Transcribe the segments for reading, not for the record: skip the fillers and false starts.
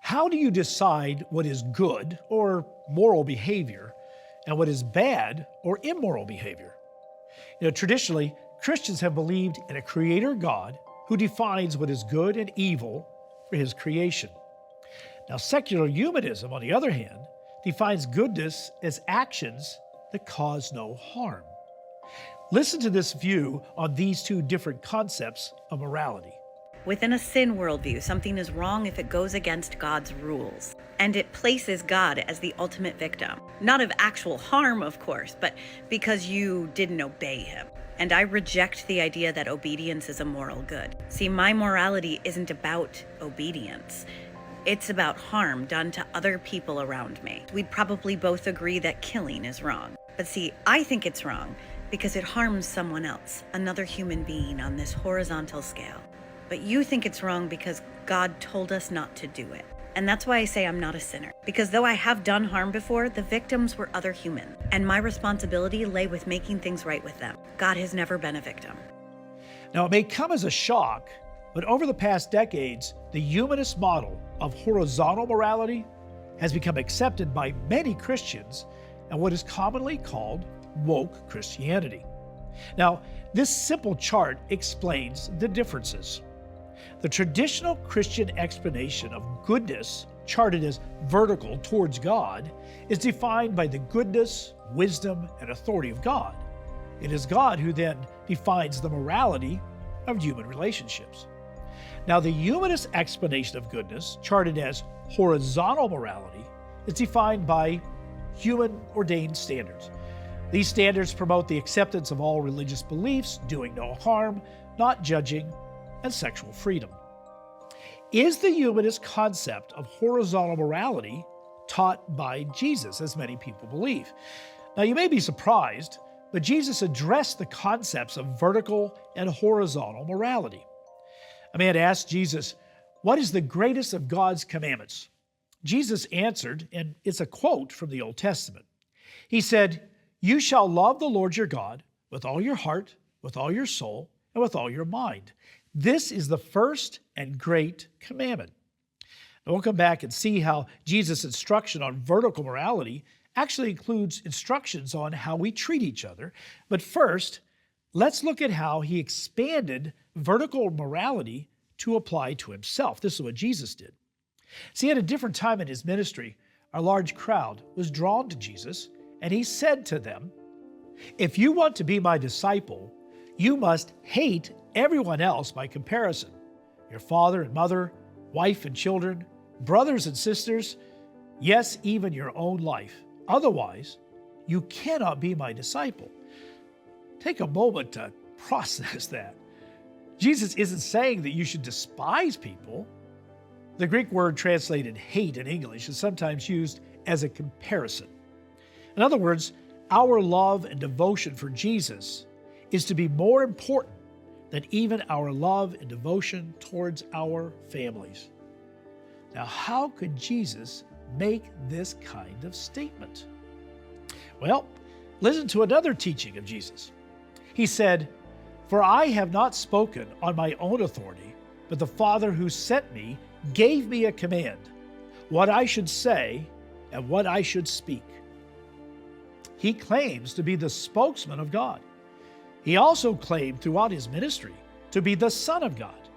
How do you decide what is good or moral behavior and what is bad or immoral behavior? Traditionally, Christians have believed in a creator God who defines what is good and evil for his creation. Now, secular humanism, on the other hand, defines goodness as actions that cause no harm. Listen to this view on these two different concepts of morality. Within a sin worldview, something is wrong if it goes against God's rules. And it places God as the ultimate victim. Not of actual harm, of course, but because you didn't obey him. And I reject the idea that obedience is a moral good. See, my morality isn't about obedience. It's about harm done to other people around me. We'd probably both agree that killing is wrong. But see, I think it's wrong because it harms someone else, another human being on this horizontal scale. But you think it's wrong because God told us not to do it. And that's why I say I'm not a sinner. Because though I have done harm before, the victims were other humans. And my responsibility lay with making things right with them. God has never been a victim. Now, it may come as a shock, but over the past decades, the humanist model of horizontal morality has become accepted by many Christians and what is commonly called woke Christianity. Now, this simple chart explains the differences. The traditional Christian explanation of goodness, charted as vertical towards God, is defined by the goodness, wisdom, and authority of God. It is God who then defines the morality of human relationships. Now, the humanist explanation of goodness, charted as horizontal morality, is defined by human-ordained standards. These standards promote the acceptance of all religious beliefs, doing no harm, not judging, and sexual freedom. Is the humanist concept of horizontal morality taught by Jesus, as many people believe? Now, you may be surprised, but Jesus addressed the concepts of vertical and horizontal morality. A man asked Jesus, "What is the greatest of God's commandments?" Jesus answered, and it's a quote from the Old Testament. He said, "You shall love the Lord your God with all your heart, with all your soul, and with all your mind. This is the first and great commandment." Now we'll come back and see how Jesus' instruction on vertical morality actually includes instructions on how we treat each other. But first, let's look at how he expanded vertical morality to apply to himself. This is what Jesus did. See, at a different time in his ministry, a large crowd was drawn to Jesus, and he said to them, "If you want to be my disciple, you must hate everyone else by comparison. Your father and mother, wife and children, brothers and sisters, yes, even your own life. Otherwise, you cannot be my disciple." Take a moment to process that. Jesus isn't saying that you should despise people. The Greek word translated hate in English is sometimes used as a comparison. In other words, our love and devotion for Jesus is to be more important than even our love and devotion towards our families. Now, how could Jesus make this kind of statement? Well, listen to another teaching of Jesus. He said, "For I have not spoken on my own authority, but the Father who sent me gave me a command, what I should say and what I should speak." He claims to be the spokesman of God. He also claimed throughout his ministry to be the Son of God.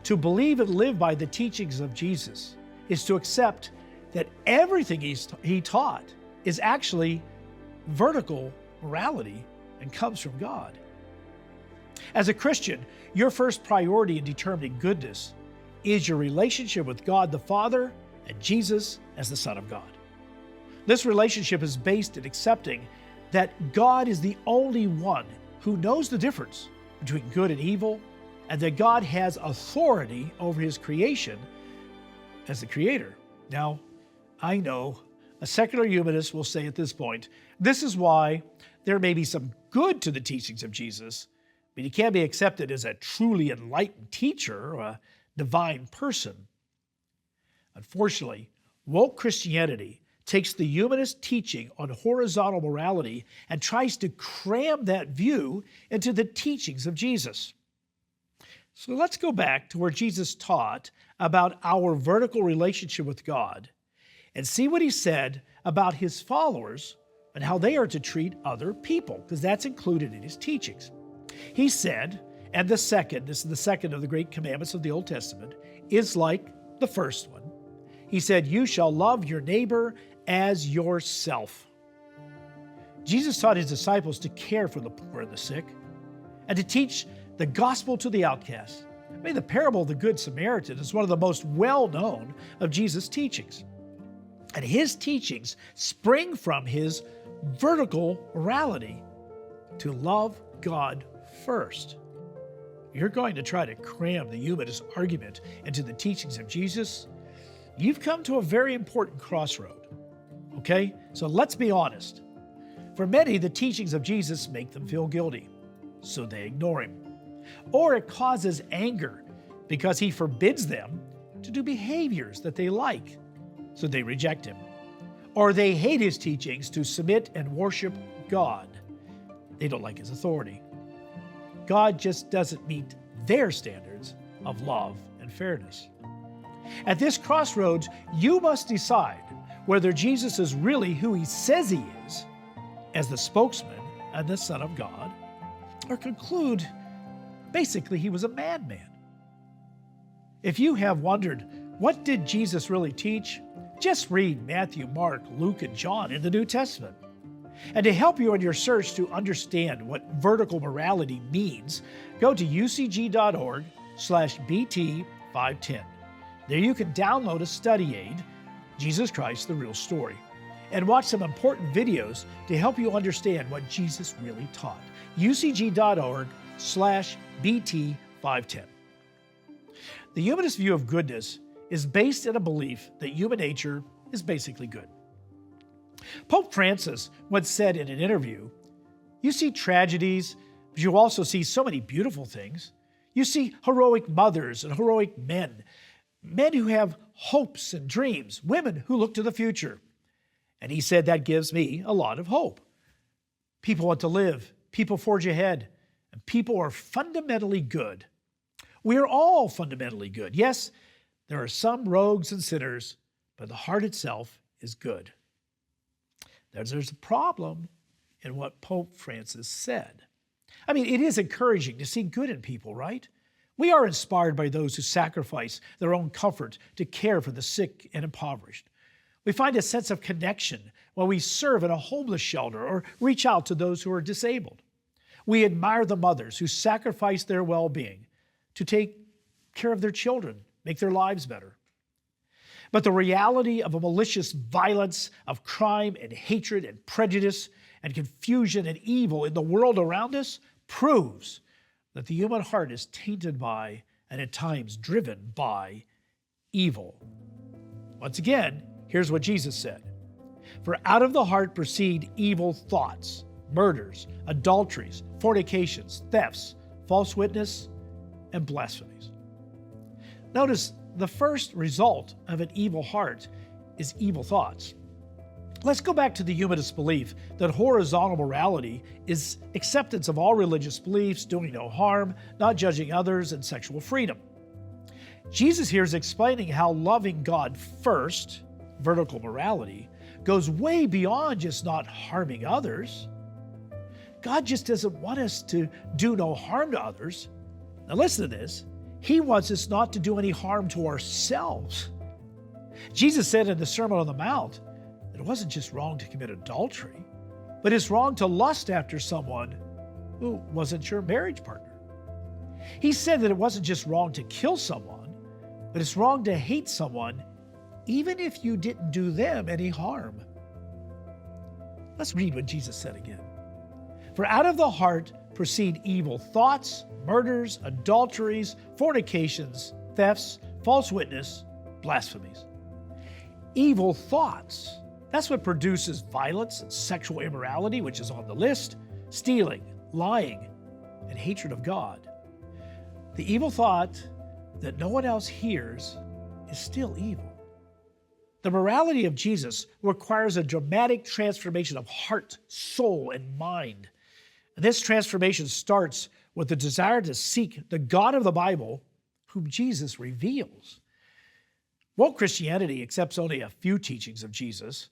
To believe and live by the teachings of Jesus is to accept that everything he taught is actually vertical morality and comes from God. As a Christian, your first priority in determining goodness is your relationship with God the Father and Jesus as the Son of God. This relationship is based in accepting that God is the only one who knows the difference between good and evil, and that God has authority over his creation as the creator. Now, I know a secular humanist will say at this point, this is why there may be some good to the teachings of Jesus, but he can't be accepted as a truly enlightened teacher or a divine person. Unfortunately, woke Christianity takes the humanist teaching on horizontal morality and tries to cram that view into the teachings of Jesus. So let's go back to where Jesus taught about our vertical relationship with God and see what he said about his followers and how they are to treat other people, because that's included in his teachings. He said, and this is the second of the great commandments of the Old Testament, is like the first one. He said, you shall love your neighbor as yourself. Jesus taught his disciples to care for the poor and the sick and to teach the gospel to the outcast. I mean, the parable of the Good Samaritan is one of the most well-known of Jesus' teachings. And his teachings spring from his vertical morality to love God first. You're going to try to cram the humanist argument into the teachings of Jesus, you've come to a very important crossroad. Okay? So let's be honest. For many, the teachings of Jesus make them feel guilty, so they ignore him. Or it causes anger because he forbids them to do behaviors that they like, so they reject him. Or they hate his teachings to submit and worship God. They don't like his authority. God just doesn't meet their standards of love and fairness. At this crossroads, you must decide whether Jesus is really who he says he is, as the spokesman and the Son of God, or conclude basically he was a madman. If you have wondered, what did Jesus really teach? Just read Matthew, Mark, Luke, and John in the New Testament. And to help you in your search to understand what vertical morality means, go to ucg.org/BT510. There you can download a study aid, Jesus Christ, the Real Story, and watch some important videos to help you understand what Jesus really taught. ucg.org/BT510. The humanist view of goodness is based in a belief that human nature is basically good. Pope Francis once said in an interview, you see tragedies, but you also see so many beautiful things. You see heroic mothers and heroic men, men who have hopes and dreams, women who look to the future. And he said that gives me a lot of hope. People want to live, people forge ahead, and people are fundamentally good. We are all fundamentally good. Yes, there are some rogues and sinners, but the heart itself is good. There's a problem in what Pope Francis said. I mean, it is encouraging to see good in people, right? We are inspired by those who sacrifice their own comfort to care for the sick and impoverished. We find a sense of connection when we serve in a homeless shelter or reach out to those who are disabled. We admire the mothers who sacrifice their well-being to take care of their children, make their lives better. But the reality of a malicious violence, of crime and hatred and prejudice and confusion and evil in the world around us proves that the human heart is tainted by and at times driven by evil. Once again, here's what Jesus said. For out of the heart proceed evil thoughts, murders, adulteries, fornications, thefts, false witness, and blasphemies. Notice the first result of an evil heart is evil thoughts. Let's go back to the humanist belief that horizontal morality is acceptance of all religious beliefs, doing no harm, not judging others, and sexual freedom. Jesus here is explaining how loving God first, vertical morality, goes way beyond just not harming others. God just doesn't want us to do no harm to others. Now listen to this. He wants us not to do any harm to ourselves. Jesus said in the Sermon on the Mount that it wasn't just wrong to commit adultery, but it's wrong to lust after someone who wasn't your marriage partner. He said that it wasn't just wrong to kill someone, but it's wrong to hate someone even if you didn't do them any harm. Let's read what Jesus said again. For out of the heart proceed evil thoughts, murders, adulteries, fornications, thefts, false witness, blasphemies. Evil thoughts. That's what produces violence and sexual immorality, which is on the list, stealing, lying, and hatred of God. The evil thought that no one else hears is still evil. The morality of Jesus requires a dramatic transformation of heart, soul, and mind. And this transformation starts with the desire to seek the God of the Bible, whom Jesus reveals. Woke Christianity accepts only a few teachings of Jesus,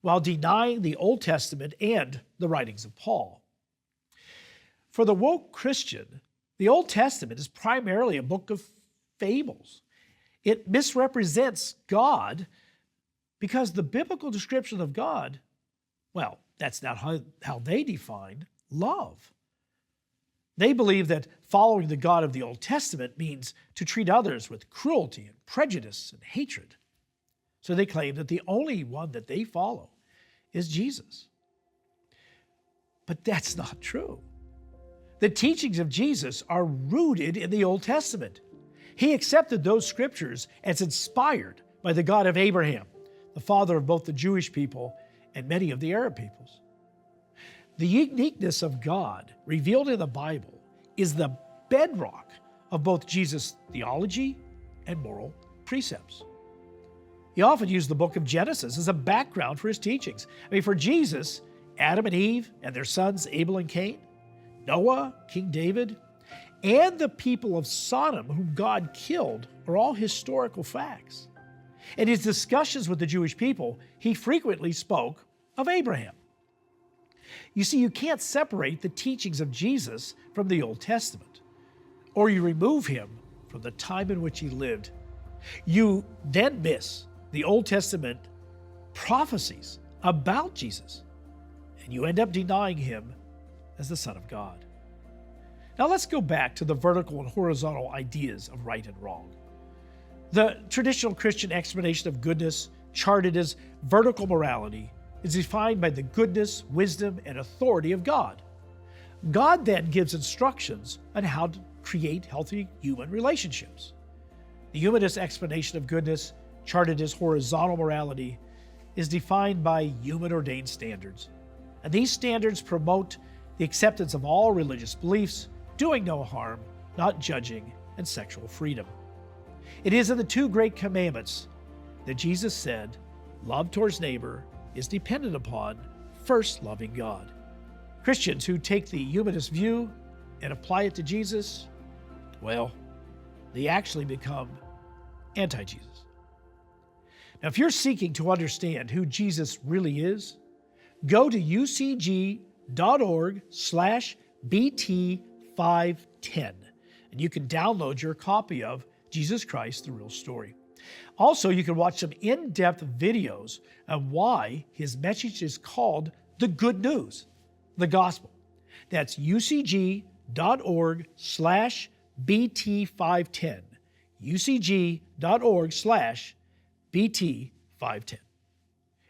while denying the Old Testament and the writings of Paul. For the woke Christian, the Old Testament is primarily a book of fables. It misrepresents God because the biblical description of God, well, that's not how they define love. They believe that following the God of the Old Testament means to treat others with cruelty and prejudice and hatred. So they claim that the only one that they follow is Jesus. But that's not true. The teachings of Jesus are rooted in the Old Testament. He accepted those scriptures as inspired by the God of Abraham, the father of both the Jewish people and many of the Arab peoples. The uniqueness of God revealed in the Bible is the bedrock of both Jesus' theology and moral precepts. He often used the book of Genesis as a background for his teachings. For Jesus, Adam and Eve and their sons Abel and Cain, Noah, King David, and the people of Sodom whom God killed are all historical facts. In his discussions with the Jewish people, he frequently spoke of Abraham. You see, you can't separate the teachings of Jesus from the Old Testament, or you remove him from the time in which he lived. You then miss the Old Testament prophecies about Jesus, and you end up denying him as the Son of God. Now let's go back to the vertical and horizontal ideas of right and wrong. The traditional Christian explanation of goodness, charted as vertical morality, is defined by the goodness, wisdom, and authority of God. God then gives instructions on how to create healthy human relationships. The humanist explanation of goodness, charted as horizontal morality, is defined by human-ordained standards. And these standards promote the acceptance of all religious beliefs, doing no harm, not judging, and sexual freedom. It is in the two great commandments that Jesus said, love towards neighbor is dependent upon first loving God. Christians who take the humanist view and apply it to Jesus, well, they actually become anti-Jesus. Now, if you're seeking to understand who Jesus really is, go to ucg.org/BT510, and you can download your copy of Jesus Christ, the Real Story. Also, you can watch some in-depth videos on why his message is called the good news, the gospel. That's ucg.org/BT510, ucg.org/BT510.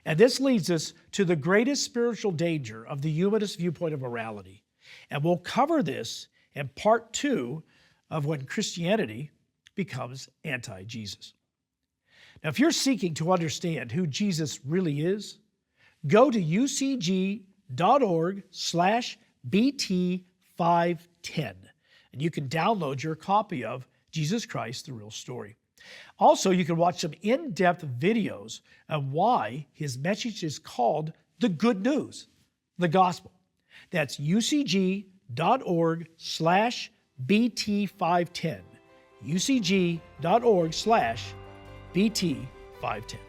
And this leads us to the greatest spiritual danger of the humanist viewpoint of morality. And we'll cover this in part 2 of when Christianity becomes anti-Jesus. Now, if you're seeking to understand who Jesus really is, go to ucg.org/BT510, and you can download your copy of Jesus Christ, the Real Story. Also, you can watch some in-depth videos on why his message is called the good news, the gospel. That's ucg.org/BT510, ucg.org/BT510.